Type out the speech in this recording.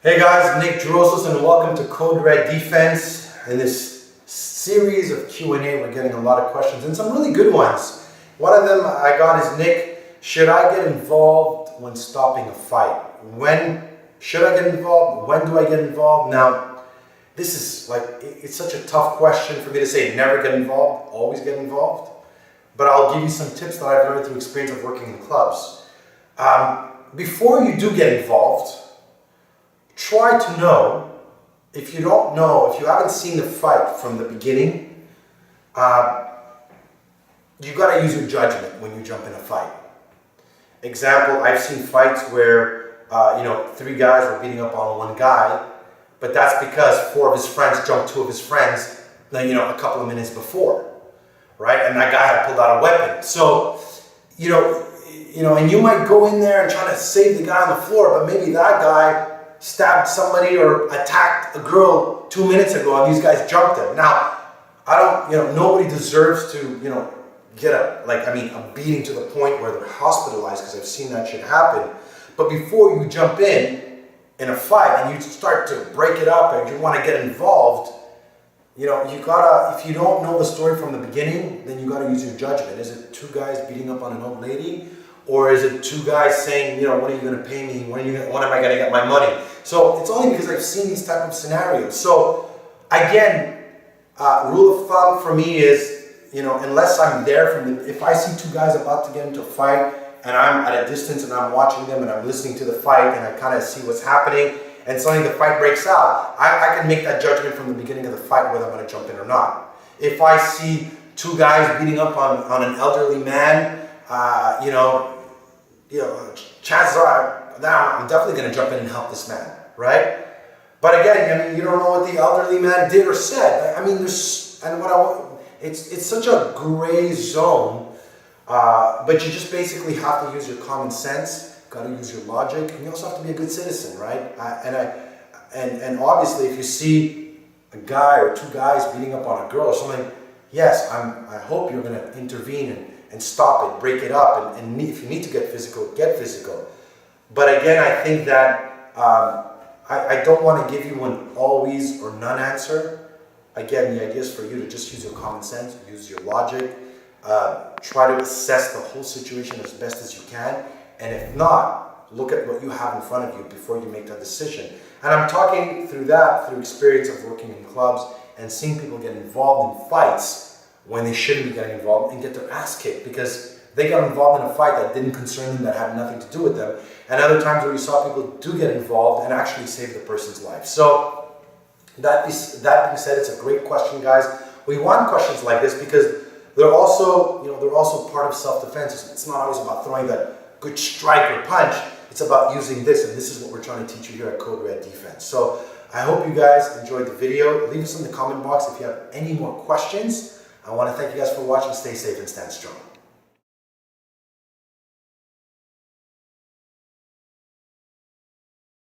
Hey guys, Nick Drossos and welcome to Code Red Defense. In this series of Q&A, we're getting a lot of questions and some really good ones. One of them I got is, Nick, should I get involved when stopping a fight? When should I get involved? When do I get involved? Now, this is it's such a tough question for me to say never get involved, always get involved. But I'll give you some tips that I've learned through experience of working in clubs. Before you do get involved, try to know, if you don't know, if you haven't seen the fight from the beginning, you got to use your judgment when you jump in a fight. Example, I've seen fights where, three guys were beating up on one guy, but that's because four of his friends jumped two of his friends, a couple of minutes before, right? And that guy had pulled out a weapon. So, and you might go in there and try to save the guy on the floor, but maybe that guy stabbed somebody or attacked a girl 2 minutes ago and these guys jumped him. Now, nobody deserves to, get a beating to the point where they're hospitalized, because I've seen that shit happen. But before you jump in a fight and you start to break it up and you want to get involved, you gotta, if you don't know the story from the beginning, then you gotta use your judgment. Is it two guys beating up on an old lady? Or is it two guys saying, when are you going to pay me? When am I going to get my money? So it's only because I've seen these type of scenarios. So again, rule of thumb for me is, unless I'm there if I see two guys about to get into a fight and I'm at a distance and I'm watching them and I'm listening to the fight and I kind of see what's happening and suddenly the fight breaks out, I can make that judgment from the beginning of the fight whether I'm going to jump in or not. If I see two guys beating up on an elderly man, chances are I'm definitely going to jump in and help this man, right? But again, you don't know what the elderly man did or said. It's such a gray zone, but you just basically have to use your common sense, got to use your logic, and you also have to be a good citizen, right? And obviously, if you see a guy or two guys beating up on a girl or something, yes, I hope you're going to intervene and stop it, break it up, and if you need to get physical, get physical. But again, I think that I don't want to give you an always or none answer. Again, the idea is for you to just use your common sense, use your logic, try to assess the whole situation as best as you can, and if not, look at what you have in front of you before you make that decision. And I'm talking through experience of working in clubs and seeing people get involved in fights when they shouldn't be getting involved and get their ass kicked because they got involved in a fight that didn't concern them, that had nothing to do with them. And other times where you saw people do get involved and actually save the person's life. So that being said, it's a great question, guys. We want questions like this because they're also part of self-defense. It's not always about throwing that good strike or punch. It's about using this, and this is what we're trying to teach you here at Code Red Defense. So I hope you guys enjoyed the video. Leave us in the comment box if you have any more questions. I want to thank you guys for watching. Stay safe and stand strong.